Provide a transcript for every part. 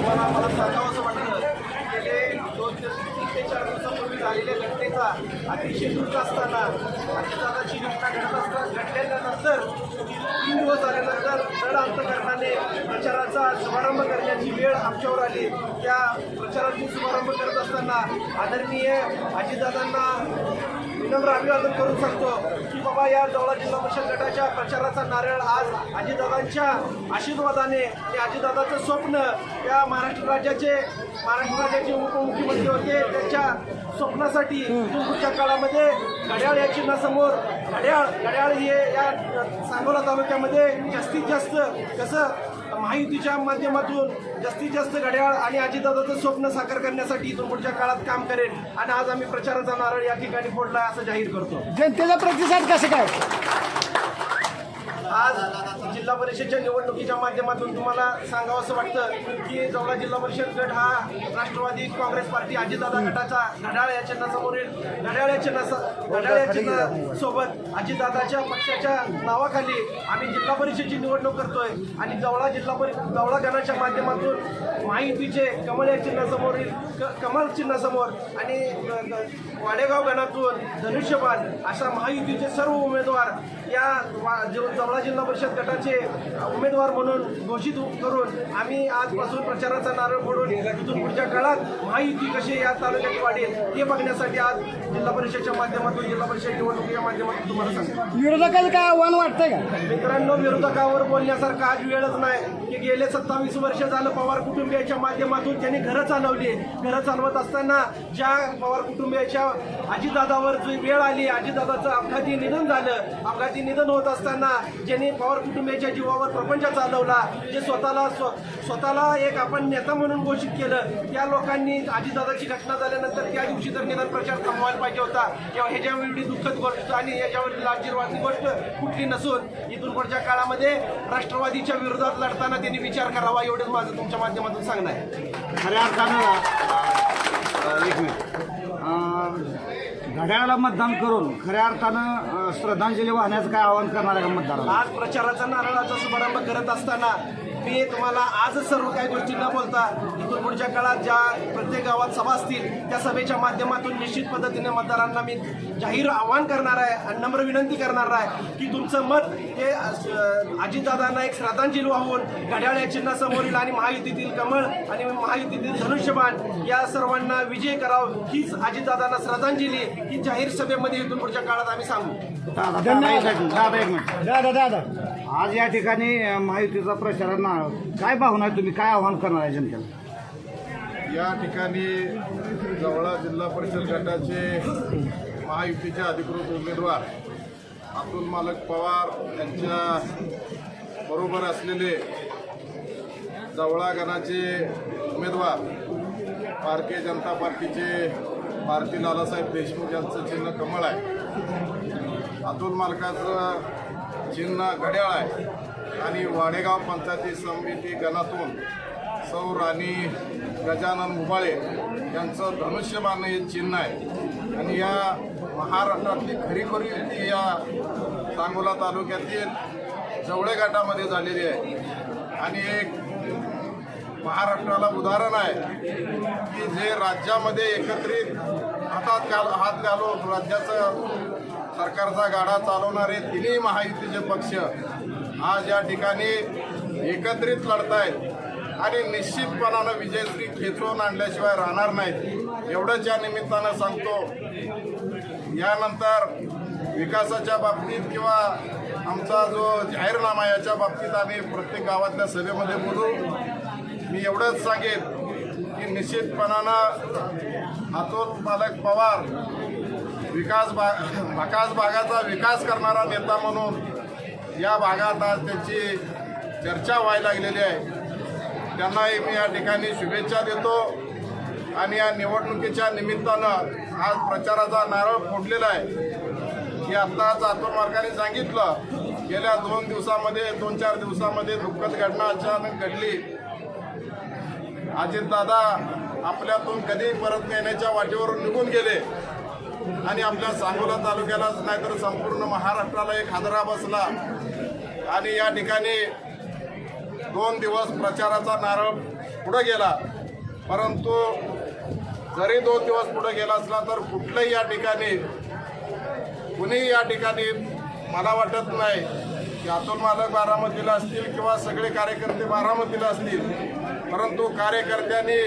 तुम्हाला मला सांगावंसं वाटतं गेले 3 ते 4 दिवसापूर्वी झालेल्या घटनेचा अतिशय दुःख असताना अजितदादाची घटना घडल्यानंतर 3 दिवस झाल्यानंतर जड अंतकरणाने प्रचाराचा शुभारंभ करण्याची वेळ आमच्यावर आली. त्या प्रचाराची शुभारंभ करत असताना आदरणीय अजितदादांना विनम्र अभिवादन करून सांगतो की बाबा या जवळा जिल्हा परिषद गटाच्या प्रचाराचा नारळ आज अजितदादांच्या आशीर्वादाने आणि अजितदादाचं स्वप्न या महाराष्ट्र राज्याचे उपमुख्यमंत्री होते त्यांच्या स्वप्नासाठी पुढच्या काळामध्ये घड्याळ या चिन्हासमोर घड्याळ हे या सांगोला तालुक्यामध्ये जास्तीत जास्त कसं महायुतीच्या माध्यमातून जास्तीत जास्त घड्याळ आणि अजितदादाचं स्वप्न साकार करण्यासाठी इथून पुढच्या काळात काम करेल आणि आज आम्ही प्रचाराचा नारळ या ठिकाणी फोडला असं जाहीर करतो. जनतेचा प्रतिसाद कसं काय? आज जिल्हा परिषदेच्या निवडणुकीच्या माध्यमातून तुम्हाला सांगावंसं वाटतं की जवळा जिल्हा परिषद गट हा राष्ट्रवादी काँग्रेस पार्टी अजितदादा गटाचा घड्याळ या चिन्हासोबत अजितदादाच्या पक्षाच्या नावाखाली आम्ही जिल्हा परिषदेची निवडणूक करतोय आणि जवळा गणाच्या माध्यमातून महायुतीचे कमळ या चिन्हासमोरील कमळ चिन्हासमोर आणि वाडेगाव गणातून धनुष्यबाण अशा महायुतीचे सर्व उमेदवार या जवळा जिल्हा परिषद गटाचे उमेदवार म्हणून घोषित करून आम्ही आजपासून प्रचाराचा नारळ फोडून इथून पुढच्या काळात महायुती कशी या तालुक्यात वाढेल हे बघण्यासाठी आज जिल्हा परिषदेच्या माध्यमातून जिल्हा परिषद निवडणुकीच्या माध्यमातून तुम्हाला सांगतो. विरोधकाला काय आव्हान वाटतंय का? मित्रांनो, विरोधकावर बोलण्यासारखा आज वेळच नाही की गेले 27 वर्ष झालं पवार कुटुंबियाच्या माध्यमातून त्यांनी घरं चालवली. घरं चालवत असताना ज्या पवार कुटुंबियाच्या अजितदादावर जी वेळ आली, अजितदादाचं अपघाती निधन झालं. अपघाती निधन होत असताना ज्यांनी पवार कुटुंबियाच्या जीवावर प्रपंच चालवला, जे स्वतःला एक आपण नेता म्हणून घोषित केलं, त्या लोकांनी अजितदादाची घटना झाल्यानंतर त्या दिवशी तर निधन प्रचार थांबवायला पाहिजे होता. ह्याच्या एवढी दुःखद गोष्ट आणि याच्यावर लाजिरवाणी गोष्ट कुठली नसून इथून पुढच्या काळामध्ये राष्ट्रवादीच्या विरोधात लढताना त्यांनी विचार करावा एवढंच माझं तुमच्या माध्यमातून सांगणं आहे. खऱ्या अर्थानं एक मिनिट घड्याळाला मतदान करून खऱ्या अर्थानं श्रद्धांजली वाहण्याचं काय आवाहन करणार आहे का मतदाराला? आज प्रचाराचा नारळाचा शुभारंभ करत असताना मी तुम्हाला आजच सर्व काही गोष्टी न बोलता इथून पुढच्या काळात ज्या प्रत्येक गावात सभा असतील त्या सभेच्या माध्यमातून निश्चित पद्धतीने मतदारांना मी जाहीर आवाहन करणार आहे आणि नम्र विनंती करणार आहे की तुमचं मत हे अजितदादांना एक श्रद्धांजली वाहून घड्याळ या चिन्हासमोरील आणि महायुतीतील कमळ आणि महायुतीतील धनुष्यबाण या सर्वांना विजय करावं हीच अजितदादांना श्रद्धांजली ही जाहीर सभेमध्ये इथून पुढच्या काळात आम्ही सांगू. दादा आज या ठिकाणी महायुतीचा प्रचारांना काय भावना आहे, तुम्ही काय आव्हान करणार आहे जनतेला? या ठिकाणी जवळा जिल्हा परिषद गटाचे महायुतीचे अधिकृत उमेदवार अब्दुल मालक पवार यांच्या बरोबर असलेले जवळा गणाचे उमेदवार भारतीय जनता पार्टीचे भारती लालासाहेब देशमुख यांचं चिन्ह कमळ आहे, अब्दुल मालकाचं चिन्ह घड्याळ आहे आणि वाडेगाव पंचायती समिती गणातून सौ राणी गजानन मुबाळे यांचं धनुष्यबाण हे चिन्ह आहे आणि या महाराष्ट्रातली खरीखोरी युती या सांगोला तालुक्यातील जवळे गटामध्ये झालेली आहे आणि एक महाराष्ट्राला उदाहरण आहे की जे राज्यामध्ये एकत्रित हात घालून राज्याचं सरकारचा गाडा चालवणारे तिन्ही महायुतीचे पक्ष आज या ठिकाणी एकत्रित लढतायत आणि निश्चितपणानं विजयश्री खेचून आणल्याशिवाय राहणार नाहीत एवढंच या निमित्तानं सांगतो. यानंतर विकासाच्या बाबतीत किंवा आमचा जो जाहीरनामा याच्या बाबतीत आम्ही प्रत्येक गावातल्या सभेमध्ये बोलू. मी एवढंच सांगेन की निश्चितपणानं अब्दुल मालक पवार विकास भागाचा विकास करणारा नेता म्हणून या भागात आज त्यांची चर्चा व्हायला लागलेली आहे. त्यांनाही मी या ठिकाणी शुभेच्छा देतो आणि या निवडणुकीच्या निमित्तानं आज प्रचाराचा नारळ फोडलेला आहे की आत्ताच अब्दुल मालकांनी सांगितलं गेल्या 2-4 दिवसामध्ये दुःखद घटना अचानक घडली. अजितदादा आपल्यातून कधी परत येण्याच्या वाटेवरून निघून गेले आणि आपल्या सांगोला तालुक्यालाच नाही तर संपूर्ण महाराष्ट्राला एक हादरा बसला आणि या ठिकाणी 2 दिवस प्रचाराचा नारळ पुढे गेला, परंतु जरी 2 दिवस पुढे गेला असला तर कुठलंही या ठिकाणी कुणीही या ठिकाणी मला वाटत नाही की अतुल मालक बारामतीला असतील किंवा सगळे कार्यकर्ते बारामतीला असतील, परंतु कार्यकर्त्यांनी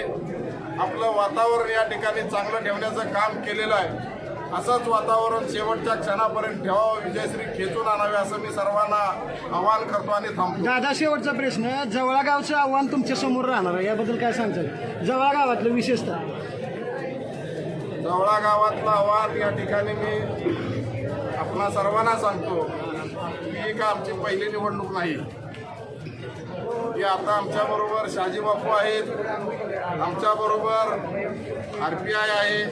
आपलं वातावरण या ठिकाणी चांगलं ठेवण्याचं काम केलेलं आहे. असंच वातावरण शेवटच्या क्षणापर्यंत ठेवावं, विजयश्री खेचून आणावे असं मी सर्वांना आवाहन करतो आणि थांबतो. दादा, शेवटचा प्रश्न, जवळा गावचं आव्हान तुमच्या समोर राहणार आहे, याबद्दल काय सांगताल? जवळा गावातलं विशेषतः जवळा गावातलं आव्हान या ठिकाणी मी आपणा सर्वांना सांगतो की ही का आमची पहिली निवडणूक नाही. की आता आमच्याबरोबर शाजी बापू आहेत, आमच्याबरोबर RPI आहे,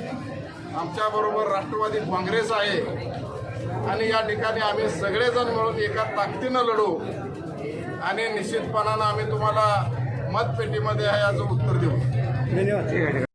आमच्याबरोबर राष्ट्रवादी काँग्रेस आहे आणि या ठिकाणी आम्ही सगळेजण मिळून एका ताकदीनं लढू आणि निश्चितपणानं आम्ही तुम्हाला मतपेटीमध्ये याचं उत्तर देऊ. धन्यवाद. ठीक आहे.